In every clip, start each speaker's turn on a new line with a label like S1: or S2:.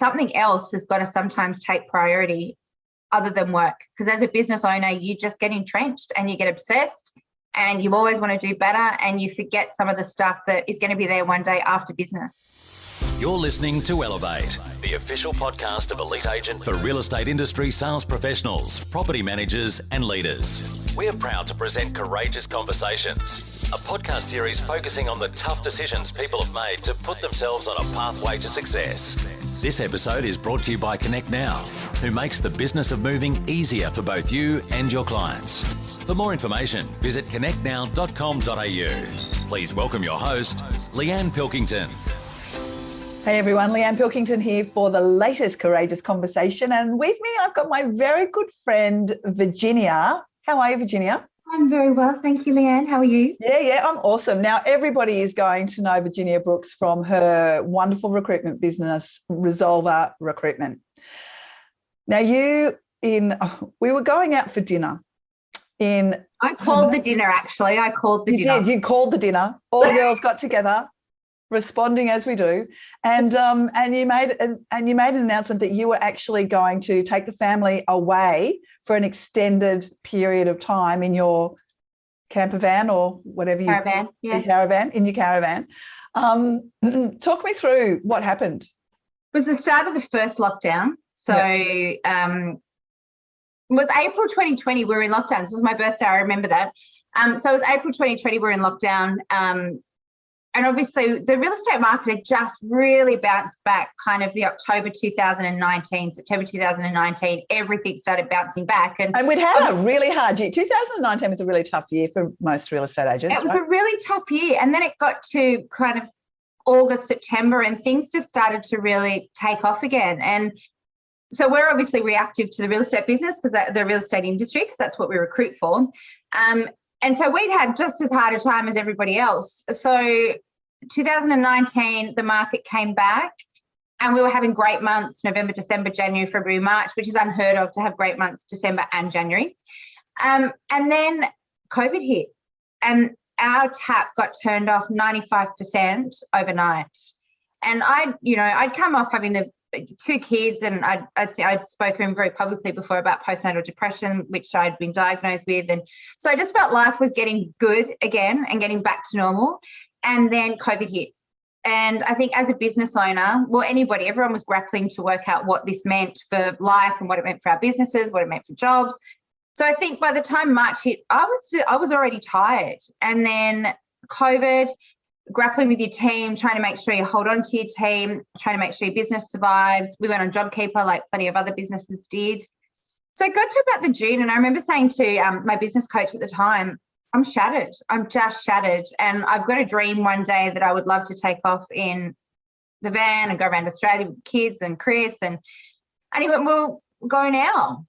S1: something else has got to sometimes take priority other than work. Because as a business owner, you just get entrenched and you get obsessed and you always want to do better and you forget some of the stuff that is going to be there one day after business.
S2: You're listening to Elevate, the official podcast of Elite Agent for real estate industry sales professionals, property managers and leaders. We are proud to present Courageous Conversations, a podcast series focusing on the tough decisions people have made to put themselves on a pathway to success. This episode is brought to you by Connect Now, who makes the business of moving easier for both you and your clients. For more information, visit connectnow.com.au. Please welcome your host, Leanne Pilkington.
S3: Hey everyone, Leanne Pilkington here for the latest Courageous Conversation. And with me, I've got my very good friend, Virginia. How are you, Virginia?
S1: I'm very well. Thank you, Leanne. How are you?
S3: Yeah, I'm awesome. Now, everybody is going to know Virginia Brookes from her wonderful recruitment business, Resolver Recruitment. Now, we were going out for dinner.
S1: I called the dinner, actually. I called the dinner.
S3: You did. You called the dinner. All the girls got together, responding as we do, and you made an announcement that you were actually going to take the family away for an extended period of time in your camper van or whatever
S1: caravan,
S3: in your caravan. Talk me through what happened.
S1: It was the start of the first lockdown. So it was April 2020. We were in lockdown. This was my birthday. I remember that. So it was April 2020. We were in lockdown. And obviously the real estate market had just really bounced back kind of the October 2019, September 2019, everything started bouncing back. And
S3: we'd had a really hard year. 2019 was a really tough year for most real estate agents.
S1: It was a really tough year. And then it got to kind of August, September, and things just started to really take off again. And so we're obviously reactive to the real estate business, because the real estate industry, because that's what we recruit for. And so we'd had just as hard a time as everybody else. So 2019, the market came back and we were having great months, November, December, January, February, March, which is unheard of to have great months, December and January. And then COVID hit and our tap got turned off 95% overnight. And I'd come off having the 2 kids, and I'd spoken very publicly before about postnatal depression, which I'd been diagnosed with. And so I just felt life was getting good again and getting back to normal. And then COVID hit. And I think as a business owner, everyone was grappling to work out what this meant for life and what it meant for our businesses, what it meant for jobs. So I think by the time March hit, I was already tired. And then COVID, grappling with your team, trying to make sure you hold on to your team, trying to make sure your business survives. We went on JobKeeper like plenty of other businesses did. So it got to about the June, and I remember saying to my business coach at the time, I'm shattered. I'm just shattered. And I've got a dream one day that I would love to take off in the van and go around Australia with the kids and Chris. And he went, well, go now.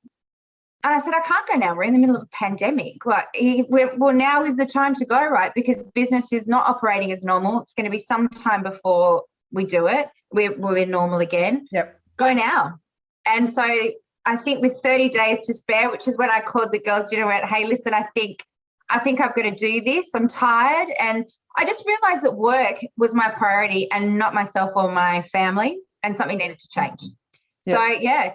S1: And I said, I can't go now. We're in the middle of a pandemic. Well, now is the time to go, right? Because business is not operating as normal. It's going to be some time before we do it. We're normal again.
S3: Yep.
S1: Go now. And so I think with 30 days to spare, which is when I called the girls, went, hey, listen, I think I've got to do this. I'm tired. And I just realized that work was my priority and not myself or my family, and something needed to change. Yep. So I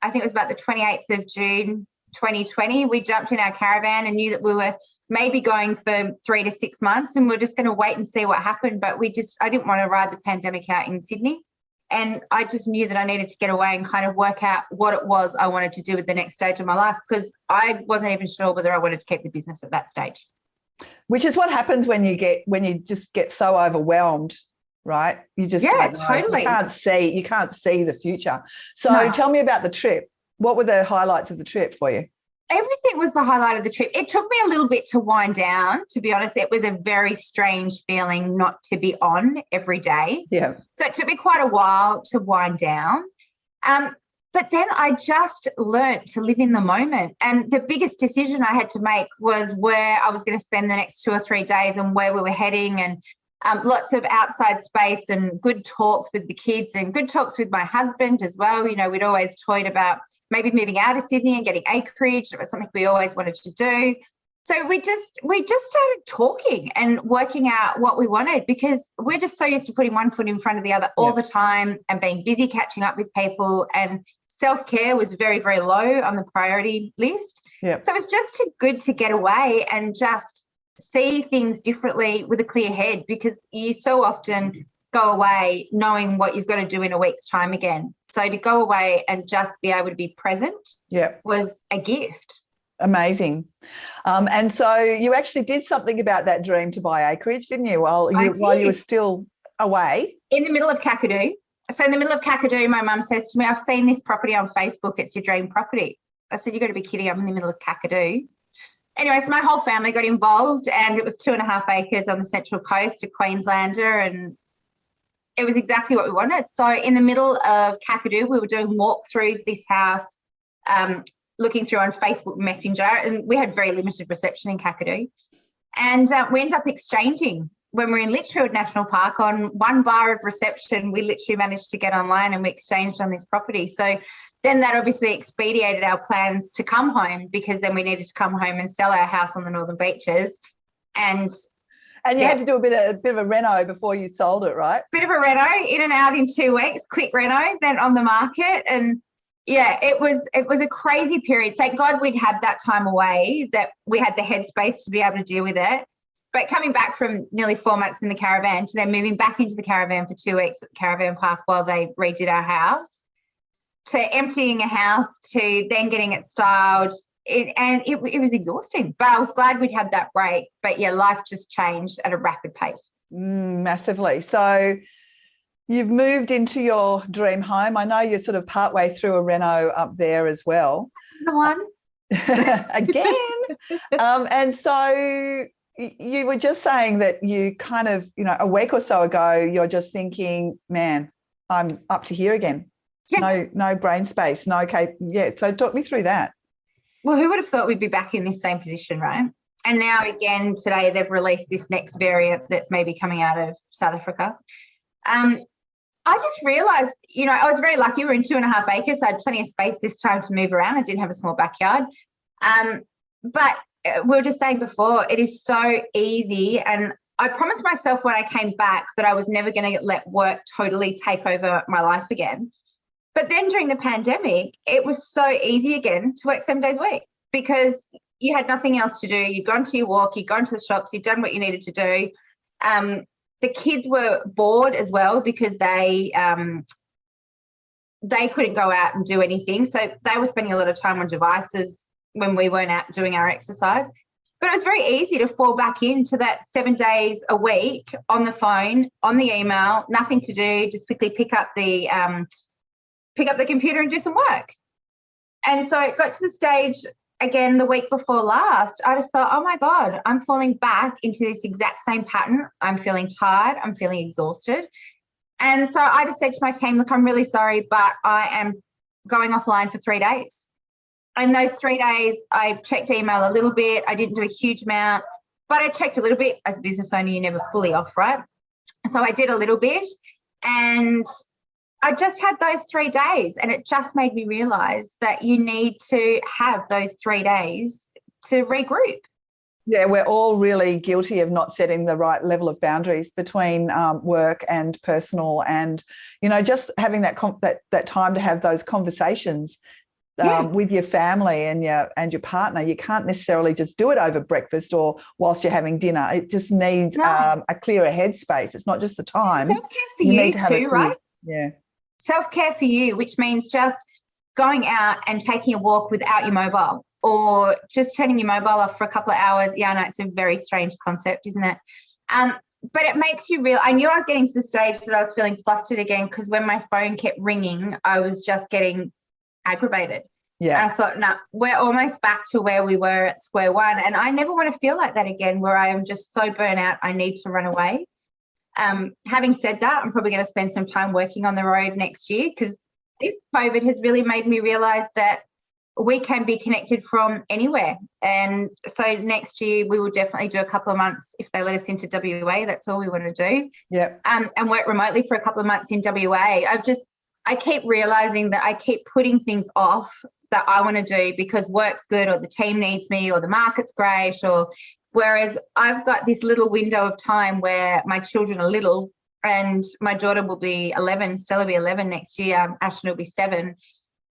S1: think it was about the 28th of June, 2020, we jumped in our caravan and knew that we were maybe going for 3 to 6 months, and we're just going to wait and see what happened. But I didn't want to ride the pandemic out in Sydney. And I just knew that I needed to get away and kind of work out what it was I wanted to do with the next stage of my life, because I wasn't even sure whether I wanted to keep the business at that stage.
S3: Which is what happens when you just get so overwhelmed, right? You just
S1: totally.
S3: You can't see the future. So Tell me about the trip. What were the highlights of the trip for you?
S1: Everything was the highlight of the trip. It took me a little bit to wind down, to be honest. It was a very strange feeling not to be on every day.
S3: Yeah.
S1: So it took me quite a while to wind down. But then I just learnt to live in the moment. And the biggest decision I had to make was where I was going to spend the next 2 or 3 days and where we were heading, and lots of outside space and good talks with the kids and good talks with my husband as well. We'd always toyed about maybe moving out of Sydney and getting acreage. It was something we always wanted to do. So we just started talking and working out what we wanted, because we're just so used to putting one foot in front of the other all the time and being busy catching up with people, and self-care was very, very low on the priority list. So it's just good to get away and just see things differently with a clear head, because you so often go away knowing what you've got to do in a week's time again. So to go away and just be able to be present was a gift.
S3: Amazing. And so you actually did something about that dream to buy acreage, didn't you, while you were still away? In
S1: the middle of Kakadu. So in the middle of Kakadu, my mum says to me, I've seen this property on Facebook. It's your dream property. I said, you've got to be kidding. I'm in the middle of Kakadu. Anyway, so my whole family got involved, and it was 2.5 acres on the Central Coast, a Queenslander, and it was exactly what we wanted. So in the middle of Kakadu, we were doing walkthroughs this house, looking through on Facebook Messenger, and we had very limited reception in Kakadu. And we ended up exchanging when we were in Litchfield National Park. On one bar of reception, we literally managed to get online and we exchanged on this property. So then that obviously expedited our plans to come home, because then we needed to come home and sell our house on the Northern Beaches. And
S3: you had to do a bit of a reno before you sold it, right?
S1: Bit of a reno, in and out in 2 weeks, quick reno, then on the market. And yeah, it was a crazy period. Thank God we'd had that time away, that we had the headspace to be able to deal with it. But coming back from nearly 4 months in the caravan to then moving back into the caravan for 2 weeks at the caravan park while they redid our house, to emptying a house, to then getting it styled, it was exhausting. But I was glad we'd had that break. But yeah, life just changed at a rapid pace.
S3: Massively. So you've moved into your dream home. I know you're sort of partway through a reno up there as well.
S1: The one.
S3: Again. And so you were just saying that you kind of, a week or so ago, you're just thinking, man, I'm up to here again. Yeah. No brain space. No, okay. Yeah. So talk me through that.
S1: Well, who would have thought we'd be back in this same position, right? And now again, today they've released this next variant that's maybe coming out of South Africa. I just realised, I was very lucky. We were in 2.5 acres. So I had plenty of space this time to move around. I did have a small backyard. But we were just saying before, it is so easy. And I promised myself when I came back that I was never going to let work totally take over my life again. But then during the pandemic, it was so easy again to work 7 days a week, because you had nothing else to do. You'd gone to your walk, you'd gone to the shops, you'd done what you needed to do. The kids were bored as well, because they couldn't go out and do anything. So they were spending a lot of time on devices when we weren't out doing our exercise. But it was very easy to fall back into that 7 days a week on the phone, on the email, nothing to do, just quickly pick up the computer and do some work. And so it got to the stage again the week before last, I just thought, oh my God, I'm falling back into this exact same pattern. I'm feeling tired. I'm feeling exhausted. And so I just said to my team, look, I'm really sorry, but I am going offline for 3 days. And those 3 days, I checked email a little bit. I didn't do a huge amount, but I checked a little bit. As a business owner, you're never fully off, right? So I did a little bit, and I just had those 3 days, and it just made me realise that you need to have those 3 days to regroup.
S3: Yeah, we're all really guilty of not setting the right level of boundaries between work and personal, and just having that time to have those conversations with your family and your partner. You can't necessarily just do it over breakfast or whilst you're having dinner. It just needs a clearer headspace. It's not just the time.
S1: Self-care for you
S3: need to have
S1: too, right?
S3: Yeah.
S1: Self-care for you, which means just going out and taking a walk without your mobile, or just turning your mobile off for a couple of hours. Yeah, I know it's a very strange concept, isn't it? But it makes you real. I knew I was getting to the stage that I was feeling flustered again, because when my phone kept ringing, I was just getting aggravated. Yeah. And I thought, no, we're almost back to where we were at square one. And I never want to feel like that again, where I am just so burnt out, I need to run away. Having said that, I'm probably going to spend some time working on the road next year, because this COVID has really made me realise that we can be connected from anywhere. And so next year we will definitely do a couple of months, if they let us into WA. That's all we want to do. Yeah. And work remotely for a couple of months in WA. I keep realizing that I keep putting things off that I want to do because work's good or the team needs me or the market's great, or whereas I've got this little window of time where my children are little, and my daughter will be 11, Stella will be 11 next year, Ashton will be 7,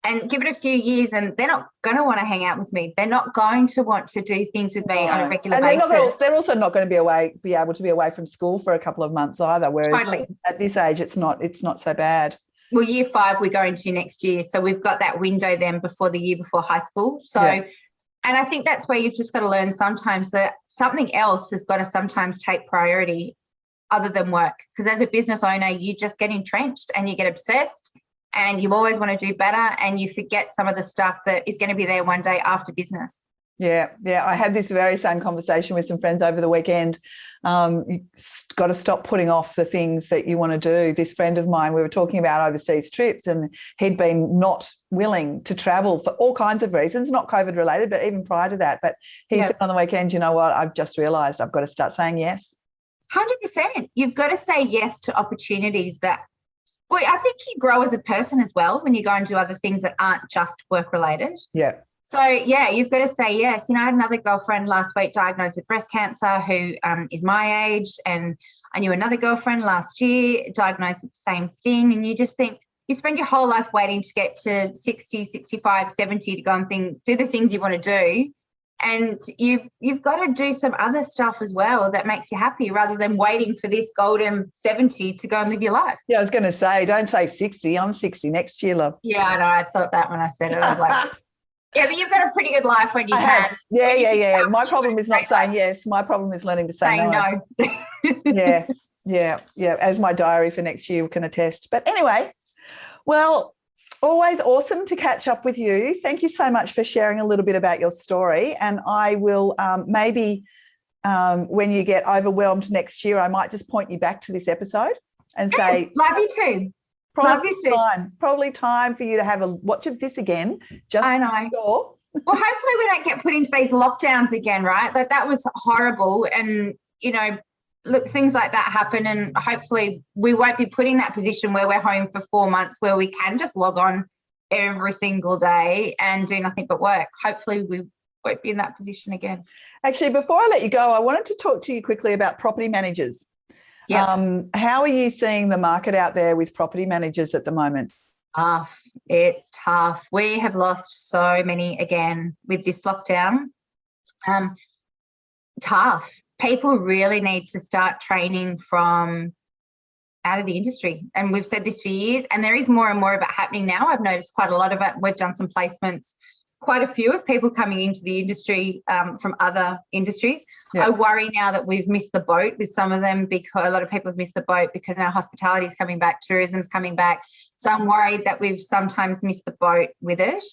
S1: and give it a few years and they're not going to want to hang out with me. They're not going to want to do things with me on a regular basis.
S3: They're also not going to be able to be away from school for a couple of months either, whereas at this age it's not so bad.
S1: Well, year 5 we're going to next year, so we've got that window then before the year before high school. So and I think that's where you've just got to learn sometimes that something else has got to sometimes take priority other than work, because as a business owner you just get entrenched and you get obsessed and you always want to do better and you forget some of the stuff that is going to be there one day after business. Yeah.
S3: I had this very same conversation with some friends over the weekend. You got to stop putting off the things that you want to do. This friend of mine, we were talking about overseas trips, and he'd been not willing to travel for all kinds of reasons, not COVID related, but even prior to that. But he said on the weekend, you know what, I've just realised I've got to start saying yes.
S1: 100%. You've got to say yes to opportunities that, well, I think you grow as a person as well when you go and do other things that aren't just work related.
S3: Yeah.
S1: So, yeah, you've got to say yes. You know, I had another girlfriend last week diagnosed with breast cancer who is my age, and I knew another girlfriend last year diagnosed with the same thing, and you just think you spend your whole life waiting to get to 60, 65, 70 to go and do the things you want to do, and you've got to do some other stuff as well that makes you happy rather than waiting for this golden 70 to go and live your life.
S3: Yeah, I was going to say, don't say 60. I'm 60 next year, love.
S1: Yeah, I know. I thought that when I said it. I was like... Yeah, but you've got a pretty good life when you can.
S3: Yeah. My problem is not saying yes. My problem is learning to say no. Yeah. As my diary for next year can attest. But anyway, well, always awesome to catch up with you. Thank you so much for sharing a little bit about your story. And I will maybe when you get overwhelmed next year, I might just point you back to this episode and say,
S1: love you too.
S3: Probably time for you to have a watch of this again.
S1: I know.
S3: Sure.
S1: Well, hopefully we don't get put into these lockdowns again, right? Like that was horrible. And, you know, look, things like that happen. And hopefully we won't be put in that position where we're home for 4 months where we can just log on every single day and do nothing but work. Hopefully we won't be in that position again.
S3: Actually, before I let you go, I wanted to talk to you quickly about property managers.
S1: Yeah.
S3: How are you seeing the market out there with property managers at the moment?
S1: It's tough. We have lost so many again with this lockdown. Tough. People really need to start training from out of the industry. And we've said this for years, and there is more and more of it happening now. I've noticed quite a lot of it. We've done some placements, quite a few of people coming into the industry from other industries. Yeah. I worry now that we've missed the boat with some of them because a lot of people have missed the boat because now hospitality is coming back, tourism's coming back. So I'm worried that we've sometimes missed the boat with it.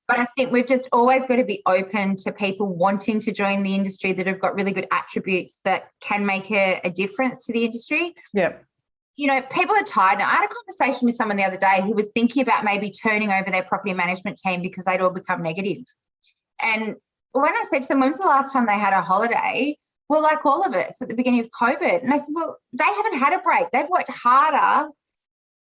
S1: But I think we've just always got to be open to people wanting to join the industry that have got really good attributes that can make a difference to the industry.
S3: Yeah.
S1: You know, people are tired. Now, I had a conversation with someone the other day who was thinking about maybe turning over their property management team because they'd all become negative. And when I said to them, when's the last time they had a holiday? Well, like all of us at the beginning of COVID. And I said, well, they haven't had a break. They've worked harder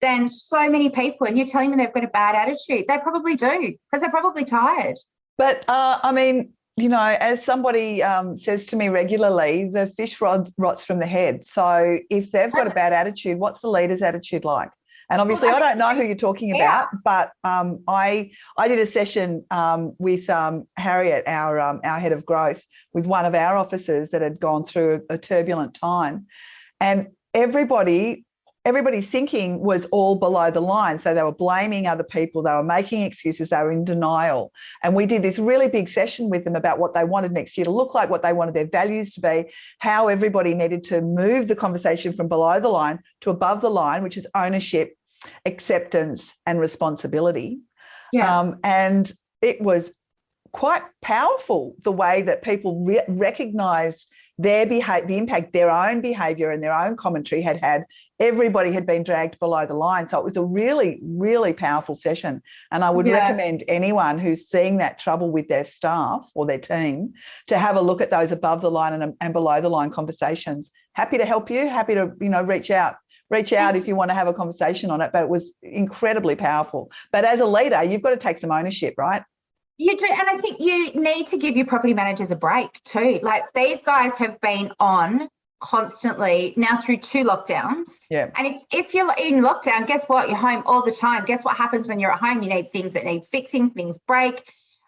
S1: than so many people. And you're telling me they've got a bad attitude. They probably do because they're probably tired.
S3: But I mean, you know, as somebody says to me regularly, the fish rots from the head. So if they've got a bad attitude, what's the leader's attitude like? And obviously, I don't know who you're talking about, but I did a session with Harriet, our head of growth, with one of our officers that had gone through a turbulent time, and everybody's thinking was all below the line. So they were blaming other people, they were making excuses, they were in denial. And we did this really big session with them about what they wanted next year to look like, what they wanted their values to be, how everybody needed to move the conversation from below the line to above the line, which is ownership, acceptance and responsibility.
S1: Yeah.
S3: And it was quite powerful the way that people recognised their behaviour, the impact their own behaviour and their own commentary had. Everybody had been dragged below the line. So it was a really, really powerful session. And I would recommend anyone who's seeing that trouble with their staff or their team to have a look at those above the line and below the line conversations. Happy to help you, happy to, you know, reach out reach out if you want to have a conversation on it, but it was incredibly powerful. But as a leader, you've got to take some ownership, right?
S1: You do, and I think you need to give your property managers a break too. Like, these guys have been on constantly now through 2 lockdowns.
S3: Yeah.
S1: And if you're in lockdown, guess what? You're home all the time. Guess what happens when you're at home? You need things that need fixing, things break.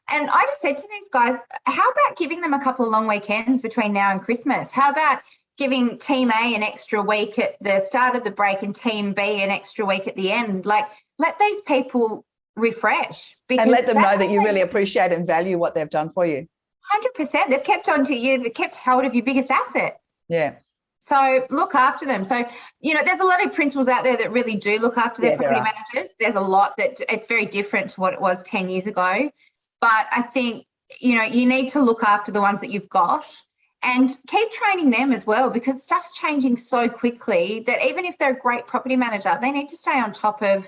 S1: And I just said to these guys, how about giving them a couple of long weekends between now and Christmas? How about giving Team A an extra week at the start of the break and Team B an extra week at the end? Like, let these people refresh.
S3: And let them know that you really appreciate and value what they've done for you.
S1: 100%. They've kept on to you. They've kept hold of your biggest asset.
S3: Yeah.
S1: So look after them. So, there's a lot of principals out there that really do look after their property managers. There's a lot that it's very different to what it was 10 years ago. But I think, you need to look after the ones that you've got and keep training them as well, because stuff's changing so quickly that even if they're a great property manager, they need to stay on top of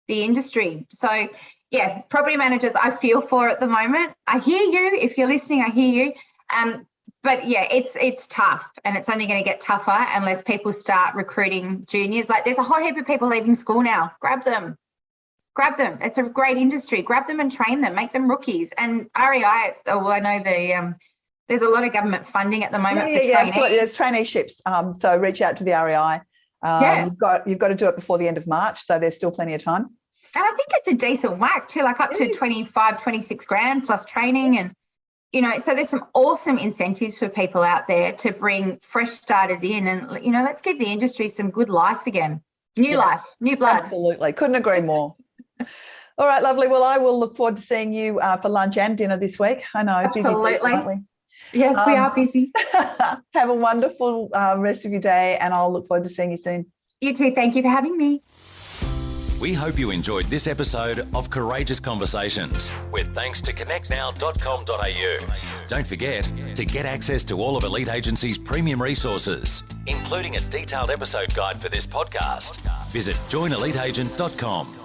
S1: the industry. So, yeah, property managers, I feel for at the moment. I hear you. If you're listening, I hear you. But yeah, it's tough, and it's only going to get tougher unless people start recruiting juniors. Like, there's a whole heap of people leaving school now. Grab them. It's a great industry. Grab them and train them. Make them rookies. And REI, I know there's a lot of government funding at the moment for trainees.
S3: Yeah, absolutely. There's traineeships. So reach out to the REI. You've got to do it before the end of March, so there's still plenty of time.
S1: And I think it's a decent whack too, like up to 25, 26 grand plus training. And, so there's some awesome incentives for people out there to bring fresh starters in. And, let's give the industry some good life again. New life, new blood.
S3: Absolutely. Couldn't agree more. All right, lovely. Well, I will look forward to seeing you for lunch and dinner this week. I know,
S1: absolutely.
S3: Busy week, aren't we?
S1: Yes, we are busy.
S3: Have a wonderful rest of your day, and I'll look forward to seeing you soon.
S1: You too. Thank you for having me.
S2: We hope you enjoyed this episode of Courageous Conversations, with thanks to connectnow.com.au. Don't forget to get access to all of Elite Agency's premium resources, including a detailed episode guide for this podcast. Visit joineliteagent.com.